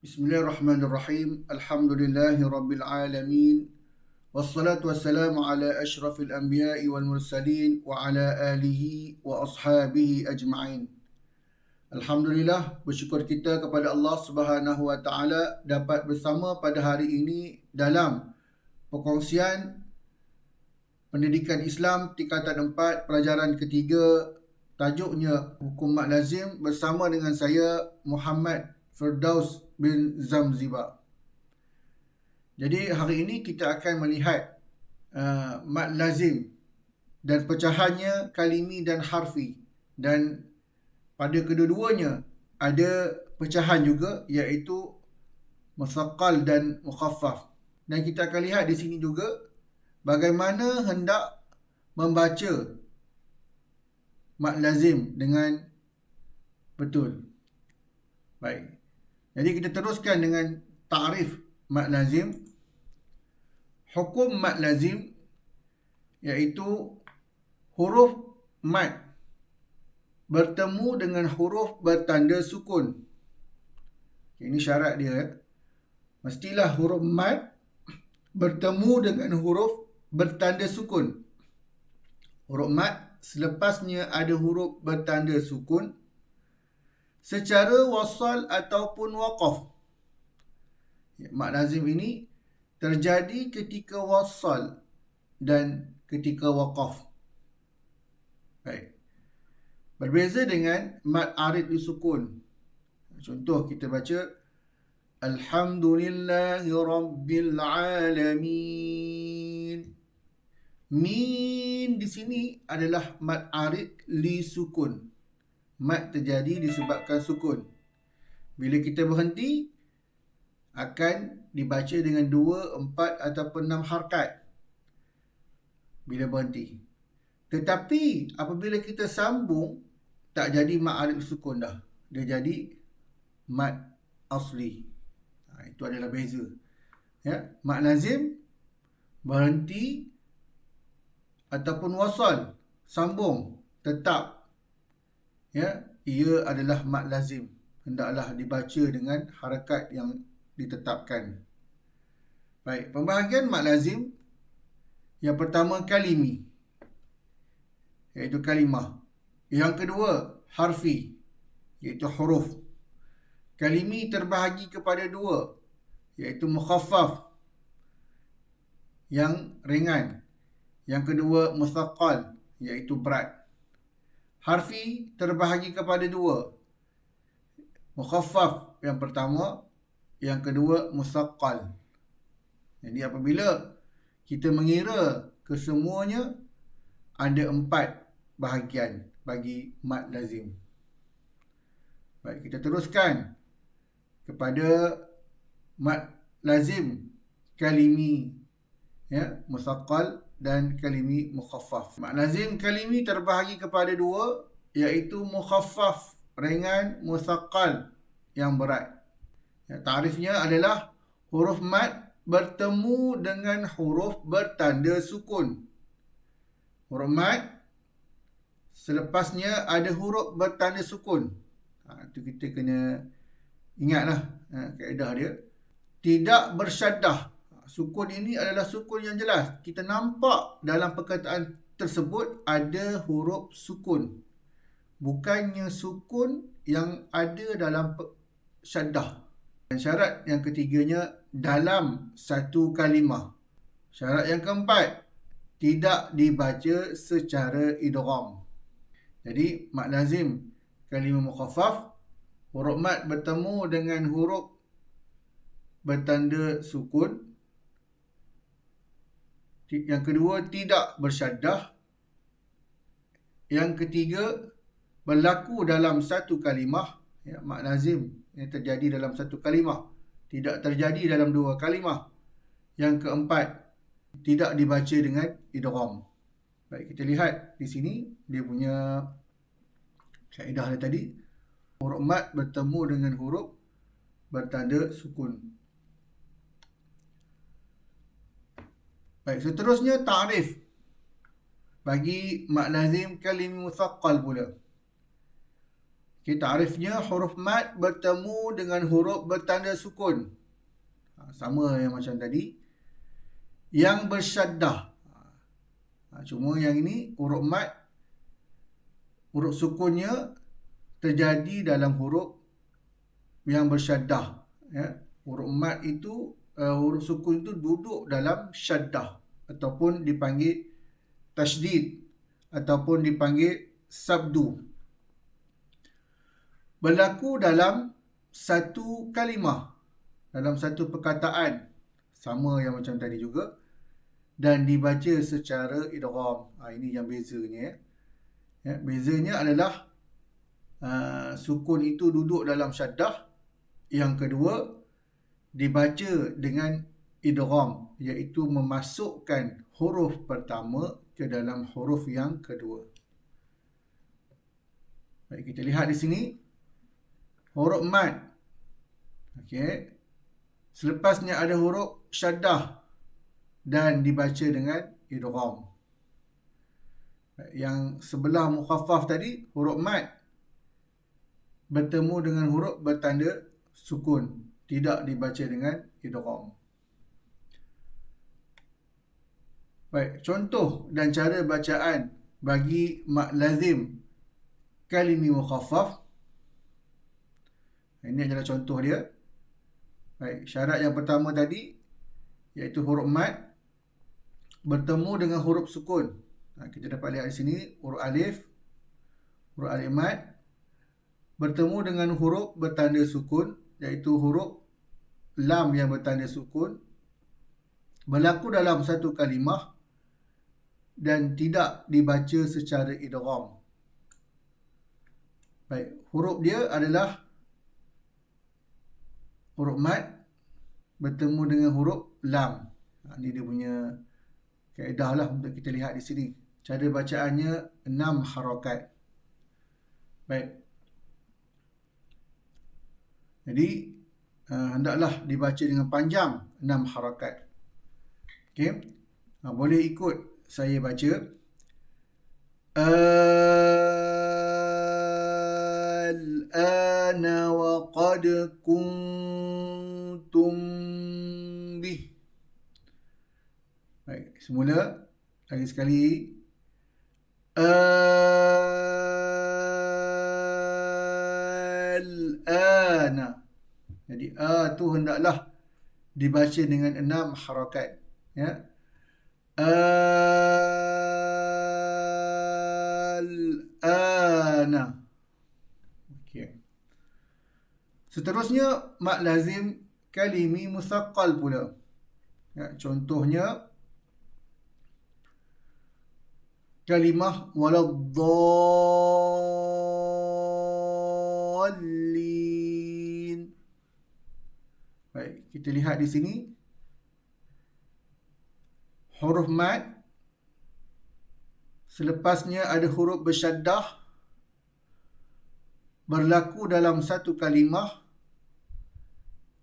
Bismillahirrahmanirrahim. Alhamdulillahirabbil alamin. Wassalatu wassalamu ala asyrafil anbiya'i wal mursalin wa ala alihi wa ashabihi ajma'in. Alhamdulillah, bersyukur kita kepada Allah Subhanahu wa taala dapat bersama pada hari ini dalam perkongsian pendidikan Islam tingkatan 4 pelajaran ketiga, tajuknya Hukum Mad Lazim, bersama dengan saya Muhammad Firdaus bin Zamziba. Jadi hari ini kita akan melihat mad lazim dan pecahannya kalimi dan harfi, dan pada kedua-duanya ada pecahan juga, iaitu musaqqal dan mukhaffaf. Dan kita akan lihat di sini juga bagaimana hendak membaca mad lazim dengan betul. Baik. Jadi kita teruskan dengan ta'rif mad lazim. Hukum mad lazim iaitu huruf mad bertemu dengan huruf bertanda sukun. Ini syarat dia. Mestilah huruf mad bertemu dengan huruf bertanda sukun. Huruf mad selepasnya ada huruf bertanda sukun secara wasal ataupun waqaf. Mad lazim ini terjadi ketika wasal dan ketika waqaf. Baik. Berbeza dengan mad arid disukun. Contoh kita baca Alhamdulillahi Rabbil Alamin. Min di sini adalah mad arid li sukun. Mad terjadi disebabkan sukun. Bila kita berhenti, akan dibaca dengan 2, 4 ataupun 6 harakat bila berhenti. Tetapi apabila kita sambung, tak jadi mad arid sukun dah. Dia jadi mad asli. Itu adalah beza. Ya, mad lazim berhenti ataupun wasal, sambung, tetap. Ya, ia adalah mad lazim. Hendaklah dibaca dengan harakat yang ditetapkan. Baik, pembahagian mad lazim. Yang pertama kalimi, iaitu kalimah. Yang kedua harfi, iaitu huruf. Kalimi terbahagi kepada 2, iaitu mukhaffaf, yang ringan. Yang kedua musaqqal, iaitu berat. Harfi terbahagi kepada 2. Mukhaffaf yang pertama, yang kedua musaqqal. Jadi apabila kita mengira kesemuanya, ada 4 bahagian bagi mad lazim. Baik, kita teruskan kepada mad lazim kalimi, ya, musaqqal dan kalimi mukhaffaf. Mad lazim kalimi terbahagi kepada 2, iaitu mukhaffaf ringan, musaqqal yang berat. Ya, tarifnya adalah huruf mad bertemu dengan huruf bertanda sukun. Huruf mad selepasnya ada huruf bertanda sukun. Itu kita kena ingatlah kaedah dia. Tidak bersyaddah. Sukun ini adalah sukun yang jelas. Kita nampak dalam perkataan tersebut ada huruf sukun. Bukannya sukun yang ada dalam syaddah. Dan syarat yang ketiganya, dalam satu kalimah. Syarat yang keempat, tidak dibaca secara idgham. Jadi mad lazim kalimah mukhaffaf, huruf mad bertemu dengan huruf bertanda sukun. Yang kedua, tidak bersyaddah. Yang ketiga, berlaku dalam satu kalimah. Ya, mad lazim yang terjadi dalam satu kalimah, tidak terjadi dalam 2 kalimah. Yang keempat, tidak dibaca dengan idgham. Baik, kita lihat di sini dia punya kaedah tadi. Huruf mad bertemu dengan huruf bertanda sukun. Baik, seterusnya ta'rif bagi mad lazim kalim musaqqal pula. Okay, ta'rifnya huruf mad bertemu dengan huruf bertanda sukun. Sama yang macam tadi. Yang bersyaddah. Cuma yang ini huruf mad, huruf sukunnya terjadi dalam huruf yang bersyaddah. Ya. Huruf mad itu, huruf sukun itu duduk dalam syaddah ataupun dipanggil tasydid ataupun dipanggil sabdu. Berlaku dalam satu kalimah, dalam satu perkataan, sama yang macam tadi juga, dan dibaca secara idgham. Ini yang bezanya. Ya, bezanya adalah sukun itu duduk dalam syaddah. Yang kedua, dibaca dengan idgham, iaitu memasukkan huruf pertama ke dalam huruf yang kedua. Baik, kita lihat di sini. Huruf mad. Okey. Selepasnya ada huruf syaddah dan dibaca dengan idgham. Yang sebelah mukhaffaf tadi, huruf mad bertemu dengan huruf bertanda sukun, tidak dibaca dengan idgham. Baik, contoh dan cara bacaan bagi mad lazim kalimi mukhaffaf. Ini adalah contoh dia. Baik, syarat yang pertama tadi iaitu huruf mad bertemu dengan huruf sukun. Kita dapat lihat di sini huruf alif mad bertemu dengan huruf bertanda sukun, iaitu huruf lam yang bertanda sukun, berlaku dalam satu kalimah dan tidak dibaca secara idgham. Baik, huruf dia adalah huruf mad bertemu dengan huruf lam. Ini dia punya kaedah lah untuk kita lihat di sini. Cara bacaannya 6 harakat. Baik. Jadi, hendaklah dibaca dengan panjang 6 harakat. Okey. Boleh ikut saya baca. Al-ana wa qad kuntum bih. Baik, semula lagi sekali. Al-ana. Jadi tu hendaklah dibaca dengan 6 harakat. Ya. Al-ana. Okey. Seterusnya mad lazim kalimi musaqqal pula. Ya, contohnya kalimah waladdallin. Baik, kita lihat di sini. Huruf mad, selepasnya ada huruf bersyaddah, berlaku dalam satu kalimah,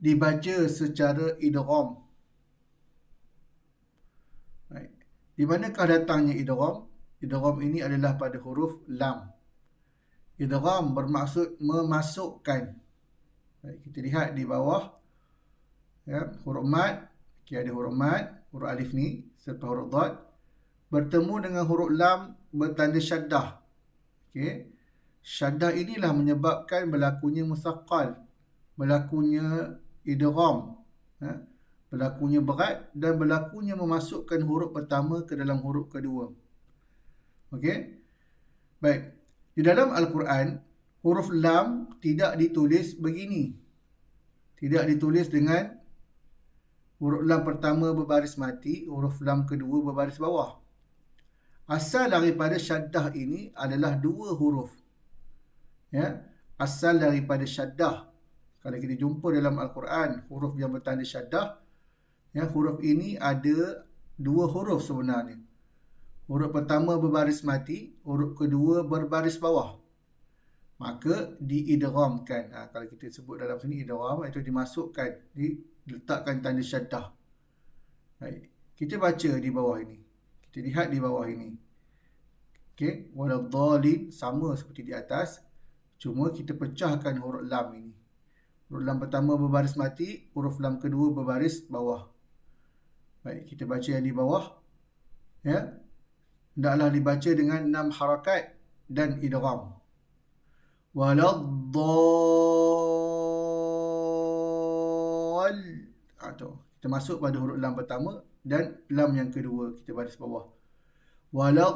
dibaca secara idgham. Baik. Di manakah datangnya idgham? Idgham ini adalah pada huruf lam. Idgham bermaksud memasukkan. Baik, kita lihat di bawah. Ya, huruf mad. Okay, ada huruf mad, huruf alif ni serta huruf dad bertemu dengan huruf lam bertanda syaddah. Okay. Syaddah inilah menyebabkan berlakunya musaqqal, berlakunya idgham, berlakunya berat dan berlakunya memasukkan huruf pertama ke dalam huruf kedua. Okey. Baik. Di dalam Al-Quran, huruf lam tidak ditulis begini. Tidak ditulis dengan huruf lam pertama berbaris mati, huruf lam kedua berbaris bawah. Asal daripada syaddah ini adalah 2 huruf. Ya, asal daripada syaddah. Kalau kita jumpa dalam Al-Quran huruf yang bertanda syaddah, ya, huruf ini ada 2 huruf sebenarnya. Huruf pertama berbaris mati, huruf kedua berbaris bawah. Maka diidghamkan. Kalau kita sebut dalam sini idgham, itu dimasukkan, diletakkan tanda syaddah. Baik. Kita baca di bawah ini. Kita lihat di bawah ini. Okey, waladdallin sama seperti di atas. Cuma kita pecahkan huruf lam ini. Huruf lam pertama berbaris mati, huruf lam kedua berbaris bawah. Baik, kita baca yang di bawah. Ya. Hendaklah dibaca dengan 6 harakat dan idgham. Waladdall. Kita masuk pada huruf lam pertama dan lam yang kedua kita baris bawah. Waladdallin.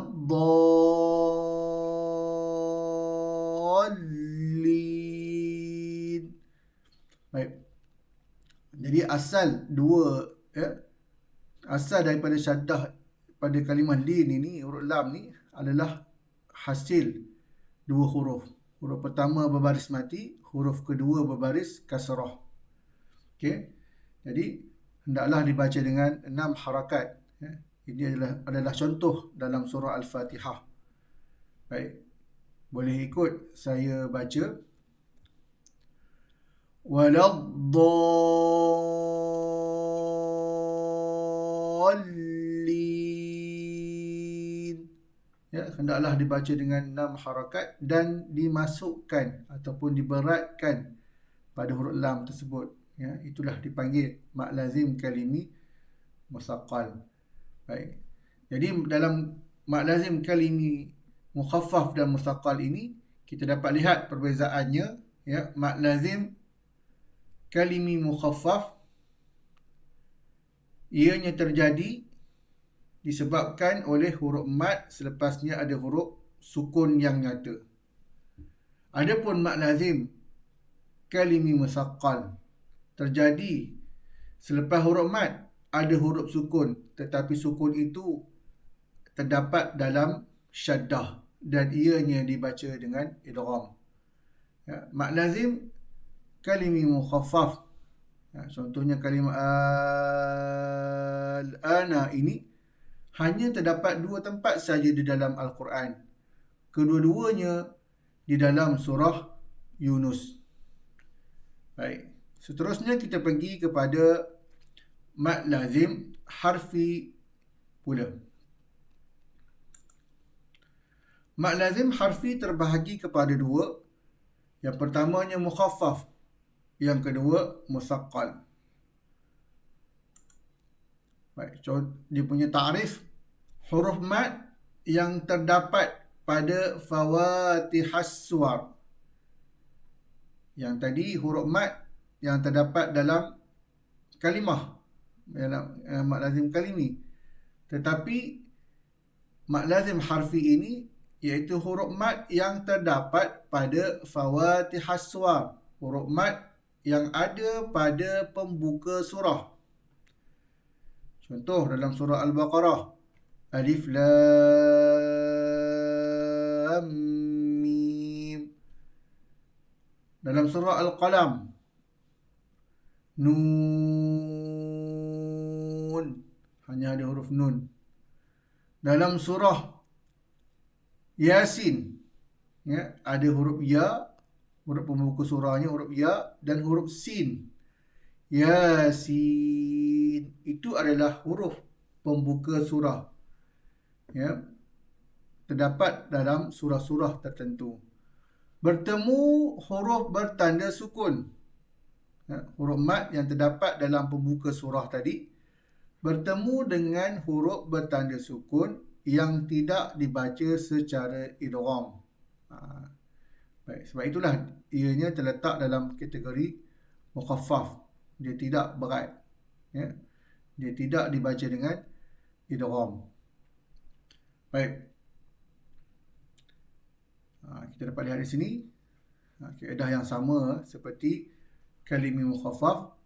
Baik. Jadi asal dua, ya, asal daripada syaddah pada kalimah lin ini, huruf lam ni adalah hasil dua huruf. Huruf pertama berbaris mati, huruf kedua berbaris kasrah. Okey. Jadi hendaklah dibaca dengan 6 harakat. Ya. Ini adalah contoh dalam surah Al-Fatihah. Baik. Boleh ikut saya baca. Waladdallin. Ya, hendaklah dibaca dengan 6 harakat dan dimasukkan ataupun diberatkan pada huruf lam tersebut. Ya, itulah dipanggil mad lazim kalimi musaqqal. Baik. Jadi dalam mad lazim kalimi mukhaffaf dan musaqqal ini kita dapat lihat perbezaannya. Ya, mad lazim kalimi mukhaffaf ianya terjadi disebabkan oleh huruf mad selepasnya ada huruf sukun yang nyata. Adapun mad lazim kalimi musaqqal terjadi selepas huruf mad ada huruf sukun, tetapi sukun itu terdapat dalam syaddah dan ianya dibaca dengan idgham. Ya, mad lazim kalimi mukhaffaf. Ya, contohnya kalimah al-ana ini hanya terdapat 2 tempat saja di dalam Al-Quran. Kedua-duanya di dalam surah Yunus. Baik. Seterusnya kita pergi kepada mad lazim harfi pula. Mad lazim harfi terbahagi kepada 2. Yang pertamanya mukhaffaf, yang kedua musaqqal. Baik, dia punya ta'rif, huruf mad yang terdapat pada fawatihas suwar. Yang tadi huruf mad yang terdapat dalam kalimah, dalam mad lazim kalimi. Tetapi mad lazim harfi ini iaitu huruf mad yang terdapat pada fawatihas suwar, huruf mad yang ada pada pembuka surah. Contoh dalam surah Al-Baqarah, Alif Lam Mim. Dalam surah Al-Qalam, Nun, hanya ada huruf nun. Dalam surah Yasin, ya, ada huruf ya, huruf pembuka surahnya huruf ya dan huruf sin. Yasin itu adalah huruf pembuka surah. Ya, terdapat dalam surah-surah tertentu. Bertemu huruf bertanda sukun. Ya, huruf mad yang terdapat dalam pembuka surah tadi bertemu dengan huruf bertanda sukun yang tidak dibaca secara idgham. Baik, sebab itulah ianya terletak dalam kategori mukhaffaf. Dia tidak berat. Ya. Dia tidak dibaca dengan idgham. Baik. Kita dapat lihat di sini kaedah yang sama seperti kalimi mukhaffaf.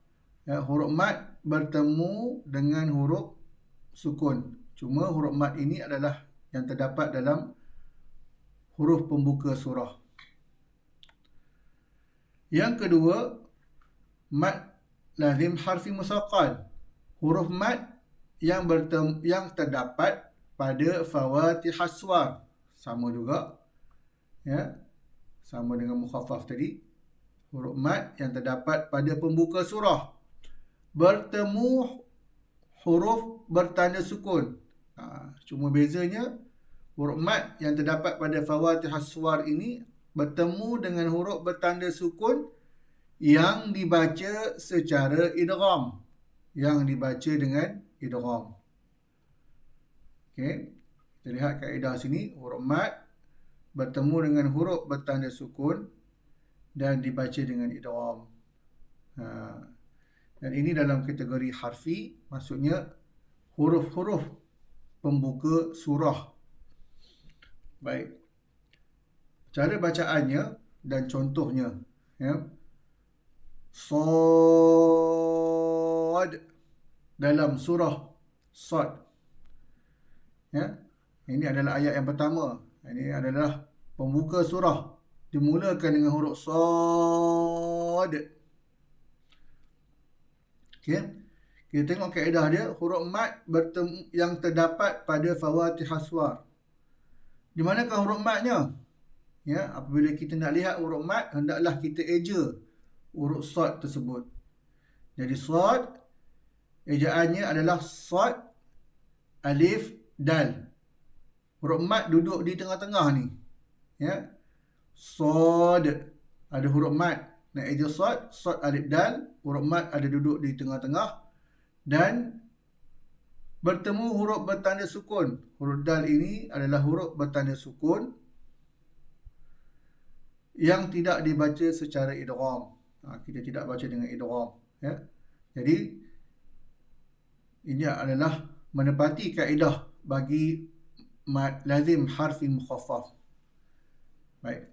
Ya, huruf mad bertemu dengan huruf sukun. Cuma huruf mad ini adalah yang terdapat dalam huruf pembuka surah. Yang kedua, mad lazim harfi musaqqal. Huruf mad yang terdapat pada fawatihas suwar. Sama juga. Ya. Sama dengan mukhaffaf tadi. Huruf mad yang terdapat pada pembuka surah. Bertemu huruf bertanda sukun. Cuma bezanya huruf mad yang terdapat pada fawatihas suwar ini bertemu dengan huruf bertanda sukun yang dibaca secara idgham. Yang dibaca dengan idgham. Okey. Kita lihat kaedah sini. Huruf mat bertemu dengan huruf bertanda sukun dan dibaca dengan idgham. Dan ini dalam kategori harfi, maksudnya huruf-huruf pembuka surah. Baik. Cara bacaannya dan contohnya. Ya. Sad dalam surah Sad. Ya. Ini adalah ayat yang pertama. Ini adalah pembuka surah. Dimulakan dengan huruf Sad. Okey. Kita tengok kaedah dia. Huruf mat bertemu yang terdapat pada Fawatihah Suwar. Di manakah huruf matnya? Ya, apabila kita nak lihat huruf mat, hendaklah kita eja huruf Sad tersebut. Jadi Sad, ejaannya adalah Sad, Alif, Dal. Huruf mat duduk di tengah-tengah ni. Ya. Sad, ada huruf mat. Nak eja Sad, Sad, Alif, Dal. Huruf mat ada duduk di tengah-tengah. Dan bertemu huruf bertanda sukun. Huruf Dal ini adalah huruf bertanda sukun yang tidak dibaca secara idgham. Kita tidak baca dengan idgham. Ya. Jadi, ini adalah menepati kaedah bagi mad lazim harfi mukhaffaf. Baik.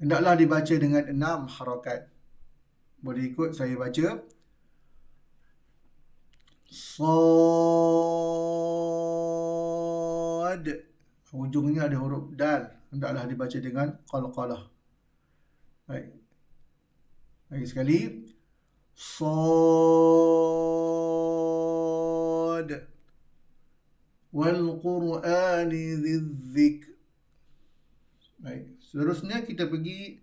Hendaklah dibaca dengan 6 harakat. Boleh ikut saya baca. Sad. Hujungnya ada huruf dal. Hendaklah dibaca dengan qalqalah. Baik. Lagi sekali. Sad. Wal Qur'ani dzikr. Baik. Seterusnya kita pergi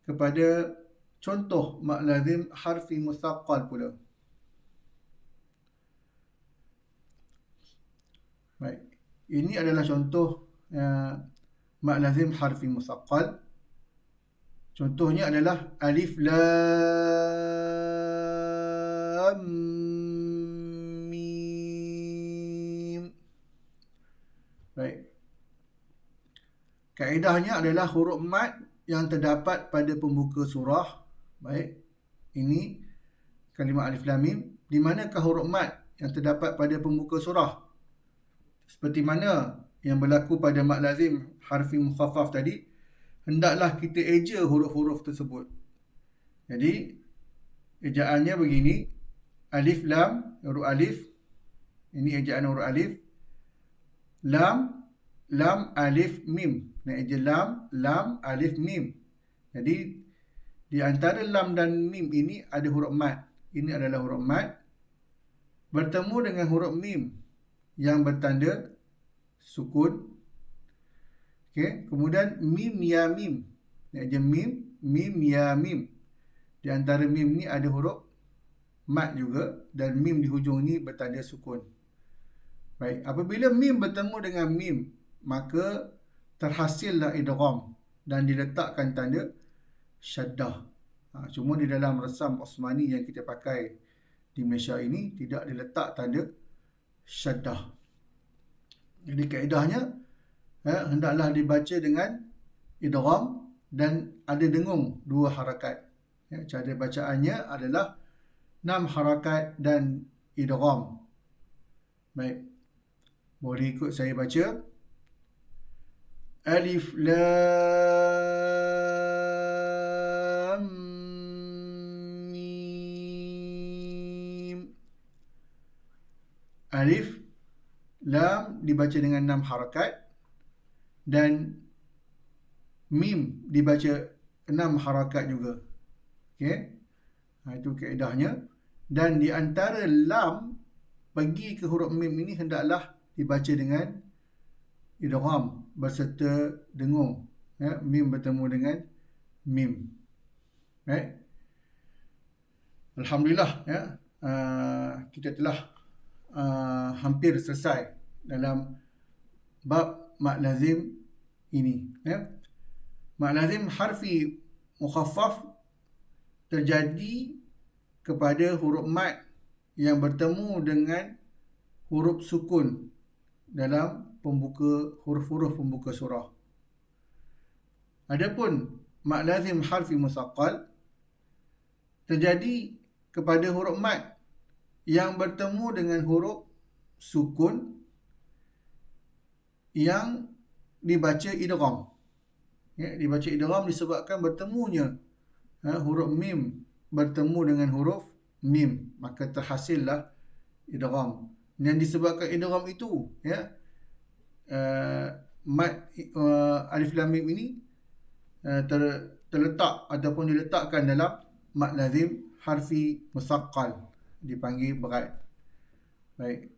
kepada contoh mad lazim harfi mutsaqqal pula. Baik. Ini adalah contoh mad lazim harfi mutsaqqal. Contohnya adalah alif lam mim. Baik. Kaedahnya adalah huruf mat yang terdapat pada pembuka surah. Baik. Ini kalimah alif lam mim. Di manakah huruf mat yang terdapat pada pembuka surah? Seperti mana yang berlaku pada mad lazim harfi mukhaffaf tadi, hendaklah kita eja huruf-huruf tersebut. Jadi, ejaannya begini. Alif lam, huruf alif. Ini ejaan huruf alif. Lam, lam, alif, mim. Nak eja lam, lam, alif, mim. Jadi, di antara lam dan mim ini ada huruf mat. Ini adalah huruf mat. Bertemu dengan huruf mim yang bertanda sukun. Okey, kemudian mim ya mim. Nak eja mim, mim ya mim. Di antara mim ni ada huruf mat juga dan mim di hujung ni bertanda sukun. Baik, apabila mim bertemu dengan mim, maka terhasillah idgham dan diletakkan tanda syaddah. Cuma di dalam resam Osmani yang kita pakai di Malaysia ini tidak diletak tanda syaddah. Jadi kaedahnya hendaklah dibaca dengan idgham dan ada dengung 2 harakat. Cara bacaannya adalah 6 harakat dan idgham. Baik. Boleh ikut saya baca. Alif lam mim. Alif lam dibaca dengan 6 harakat dan mim dibaca 6 harakat juga. Okey. Itu kaedahnya. Dan di antara lam pergi ke huruf mim ini hendaklah dibaca dengan idgham berserta dengung. Ya, mim bertemu dengan mim. Baik. Alhamdulillah, ya. Kita telah hampir selesai dalam bab mad lazim ini, ya. Mad lazim harfi mukhaffaf terjadi kepada huruf mad yang bertemu dengan huruf sukun dalam huruf-huruf pembuka surah. Adapun mad lazim harfi musaqqal terjadi kepada huruf mad yang bertemu dengan huruf sukun yang dibaca idgham. Ya, dibaca idgham disebabkan bertemunya huruf mim bertemu dengan huruf mim, maka terhasillah idgham. Dan disebabkan idgham itu, ya, mad alif lam mim ini terletak ataupun diletakkan dalam mad lazim harfi musaqqal, dipanggil berat. Baik.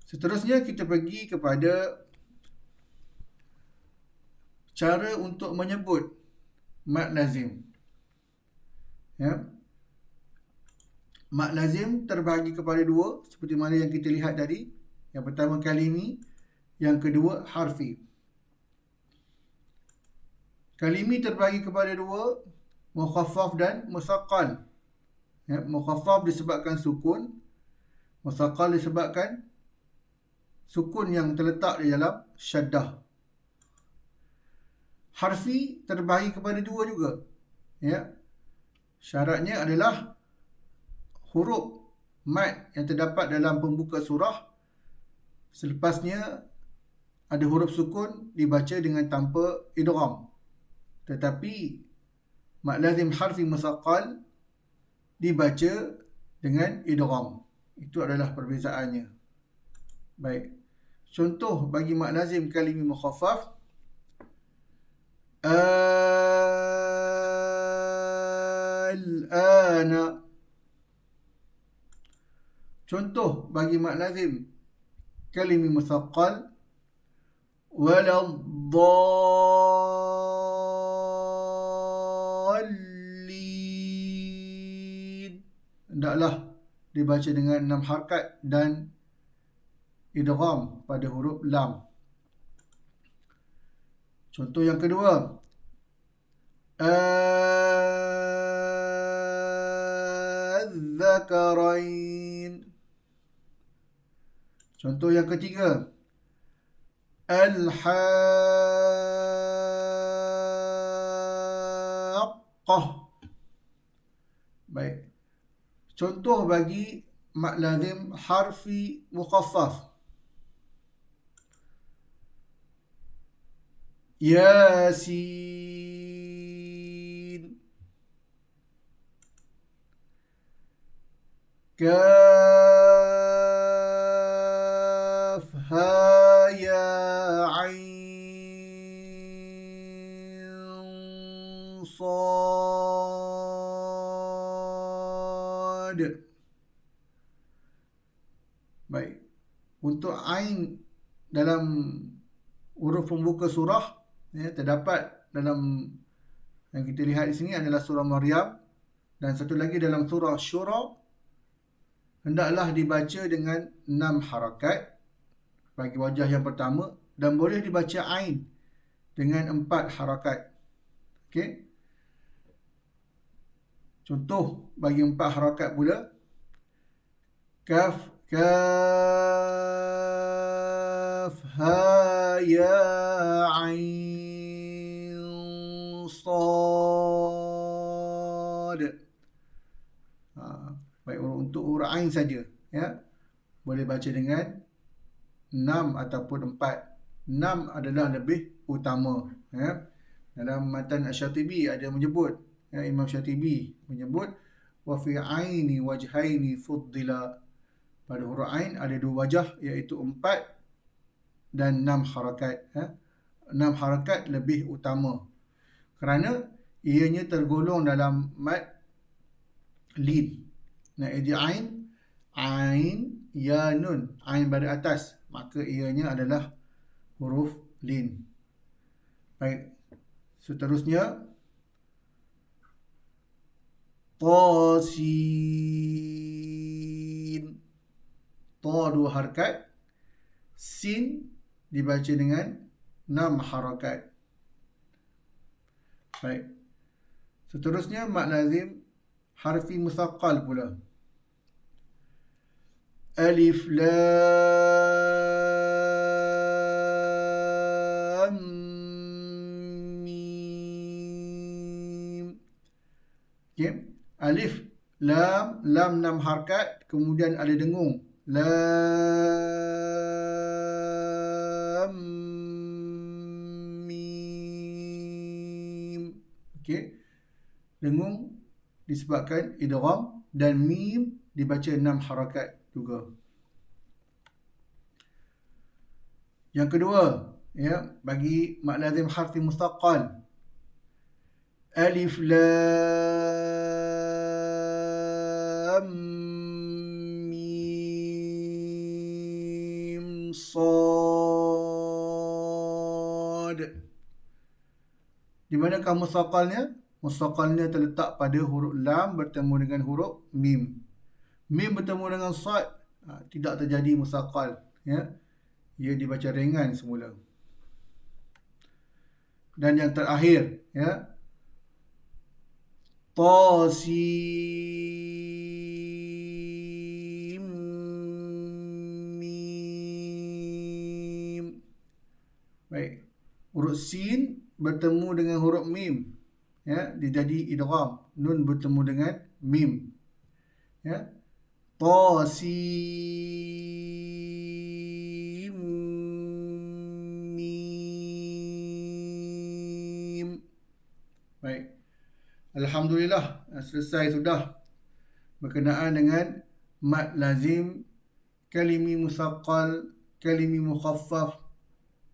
Seterusnya kita pergi kepada cara untuk menyebut mad lazim. Ya. Mad lazim terbahagi kepada dua, seperti mana yang kita lihat tadi. Yang pertama kalimi, yang kedua harfi. Kalimi terbahagi kepada dua, mukhaffaf dan musaqqal. Ya, mukhaffaf disebabkan sukun, musaqqal disebabkan sukun yang terletak di dalam syaddah. Harfi terbahagi kepada dua juga. Ya. Syaratnya adalah huruf mad yang terdapat dalam pembuka surah, selepasnya ada huruf sukun dibaca dengan tanpa idgham. Tetapi mad lazim harfi musaqqal dibaca dengan idgham. Itu adalah perbezaannya. Baik. Contoh bagi mad lazim kalimi mukhaffaf, al-ana. Contoh bagi mad lazim kalimi musaqqal, waladdallin. Hendaklah dibaca dengan 6 harakat dan idgham pada huruf lam. Contoh yang kedua, az-zakarain. Contoh yang ketiga, al-haqqah. Baik. Contoh bagi mad lazim harfi mukhaffaf, Yasin, Kaf, Ha, Ya, Ain, Sad. Baik. Untuk Ain dalam huruf pembuka surah, ya, terdapat dalam yang kita lihat di sini adalah surah Maryam, dan satu lagi dalam surah Syura, hendaklah dibaca dengan 6 harakat bagi wajah yang pertama, dan boleh dibaca Ain dengan 4 harakat. Okey. Contoh bagi 4 harakat pula, Kaf, Kaf, Ha, Ya, Ain, Sad. Baik, untuk huruf Ain saja, ya, boleh baca dengan 6 ataupun 4. 6 adalah lebih utama, ya. Dalam matan Asy-Syatibi ada menyebut, ya, Imam Syatibi menyebut, wa fi aini wajhaini fuddila. Pada huruf Ain ada 2 wajah, iaitu 4 dan 6 harakat, ya. 6 harakat lebih utama kerana ianya tergolong dalam mad lin. Nah, di Ain, Ain, Ya, Nun, Ain pada atas, maka ianya adalah huruf lin. Baik. Seterusnya, Tasin. Ta 2 harakat, Sin dibaca dengan 6 harakat. Baik. Seterusnya mad lazim harfi musaqqal pula. Alif lam mim. Okey. Alif lam 6 harakat, kemudian ada dengung. Lam mim. Okey. Dengung disebabkan idgham, dan mim dibaca 6 harakat juga. Yang kedua, ya, bagi mad lazim harfi musaqqal. Alif lam mim sad. Di manakah musaqqalnya? Musaqqalnya terletak pada huruf lam bertemu dengan huruf mim. Mim bertemu dengan sad, tidak terjadi musaqqal, ya. Ia dibaca ringan semula. Dan yang terakhir, ya, Tasim mim. Baik. Huruf sin bertemu dengan huruf mim, ya, dia jadi idgham. Nun bertemu dengan mim, ya. Tasim mim. Baik. Alhamdulillah, selesai sudah berkenaan dengan mad lazim, kalimi musaqqal, kalimi mukhaffaf,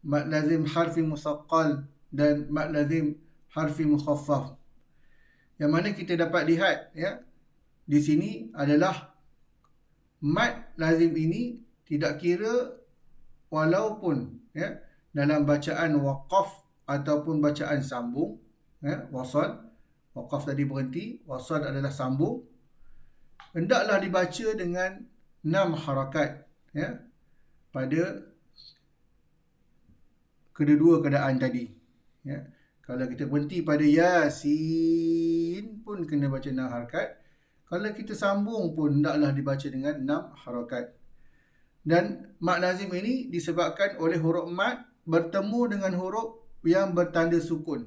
mad lazim harfi musaqqal dan mad lazim harfi mukhaffaf. Yang mana kita dapat lihat, ya, di sini adalah mad lazim ini tidak kira walaupun, ya, dalam bacaan waqaf ataupun bacaan sambung, ya, wasal. Waqaf tadi berhenti, wasal adalah sambung. Hendaklah dibaca dengan 6 harakat, ya, pada kedua-dua keadaan tadi, ya. Kalau kita berhenti pada Yasin pun kena baca 6 harakat. Kalau kita sambung pun hendaklah dibaca dengan 6 harakat. Dan mad lazim ini disebabkan oleh huruf mad bertemu dengan huruf yang bertanda sukun.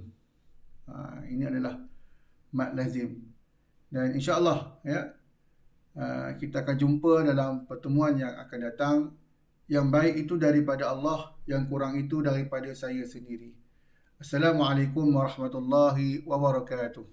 Ini adalah mad lazim. Dan insya-Allah, ya, kita akan jumpa dalam pertemuan yang akan datang. Yang baik itu daripada Allah, yang kurang itu daripada saya sendiri. Assalamualaikum warahmatullahi wabarakatuh.